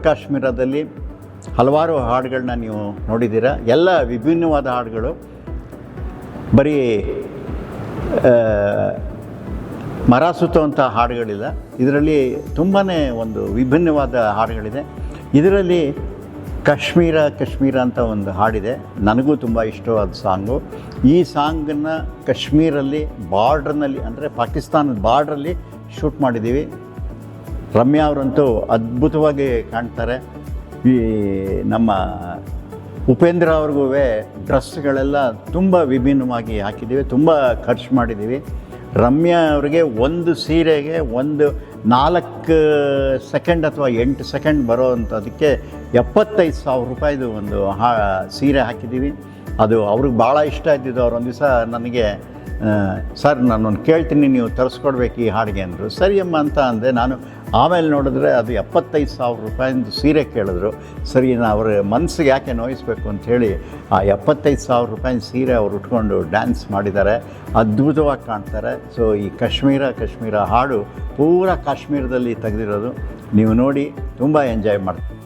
ಕಾಶ್ಮೀರದಲ್ಲಿ ಹಲವಾರು ಹಾಡುಗಳನ್ನ ನೀವು ನೋಡಿದ್ದೀರ. ಎಲ್ಲ ವಿಭಿನ್ನವಾದ ಹಾಡುಗಳು, ಬರೀ ಮರ ಸುತ್ತುವಂಥ ಹಾಡುಗಳಿಲ್ಲ. ಇದರಲ್ಲಿ ತುಂಬಾ ಒಂದು ವಿಭಿನ್ನವಾದ ಹಾಡುಗಳಿದೆ. ಇದರಲ್ಲಿ ಕಾಶ್ಮೀರ ಅಂತ ಒಂದು ಹಾಡಿದೆ, ನನಗೂ ತುಂಬ ಇಷ್ಟವಾದ ಸಾಂಗು. ಈ ಸಾಂಗನ್ನು ಕಾಶ್ಮೀರಲ್ಲಿ ಬಾರ್ಡ್ರ್ನಲ್ಲಿ, ಅಂದರೆ ಪಾಕಿಸ್ತಾನದ ಬಾರ್ಡ್ರಲ್ಲಿ ಶೂಟ್ ಮಾಡಿದ್ದೀವಿ. ರಮ್ಯಾ ಅವರಂತೂ ಅದ್ಭುತವಾಗಿ ಕಾಣ್ತಾರೆ. ಈ ನಮ್ಮ ಉಪೇಂದ್ರ ಅವ್ರಿಗೂ ಡ್ರೆಸ್ಗಳೆಲ್ಲ ತುಂಬ ವಿಭಿನ್ನವಾಗಿ ಹಾಕಿದ್ದೀವಿ, ತುಂಬ ಖರ್ಚು ಮಾಡಿದ್ದೀವಿ. ರಮ್ಯಾ ಅವ್ರಿಗೆ ಒಂದು ಸೀರೆಗೆ 4 ಸೆಕೆಂಡ್ ಅಥವಾ 8 ಸೆಕೆಂಡ್ ಬರೋವಂಥದಕ್ಕೆ 75,000 ರೂಪಾಯಿದು ಒಂದು ಸೀರೆ ಹಾಕಿದ್ದೀವಿ. ಅದು ಅವ್ರಿಗೆ ಭಾಳ ಇಷ್ಟ ಇದ್ದಿದ್ದು. ಅವ್ರು ಒಂದು ದಿವಸ ನನಗೆ, ಸರ್ ನಾನೊಂದು ಕೇಳ್ತೀನಿ, ನೀವು ತರಿಸ್ಕೊಡ್ಬೇಕು ಈ ಹಾಡಿಗೆ ಅಂದರು. ಸರಿ ಅಮ್ಮ ಅಂತ ಅಂದೆ ನಾನು. ಆಮೇಲೆ ನೋಡಿದ್ರೆ ಅದು 75,000 ರೂಪಾಯಿಂದು ಸೀರೆ ಕೇಳಿದ್ರು. ಸರಿ, ಅವ್ರ ಮನಸ್ಸಿಗೆ ಯಾಕೆ ನೋಯಿಸ್ಬೇಕು ಅಂಥೇಳಿ ಆ 75,000 ರೂಪಾಯಿನ ಸೀರೆ ಅವ್ರು ಉಟ್ಕೊಂಡು ಡ್ಯಾನ್ಸ್ ಮಾಡಿದ್ದಾರೆ, ಅದ್ಭುತವಾಗಿ ಕಾಣ್ತಾರೆ. ಸೊ ಈ ಕಾಶ್ಮೀರ ಹಾಡು ಪೂರಾ ಕಾಶ್ಮೀರದಲ್ಲಿ ತೆಗೆದಿರೋದು. ನೀವು ನೋಡಿ ತುಂಬ ಎಂಜಾಯ್ ಮಾಡ್ತೀವಿ.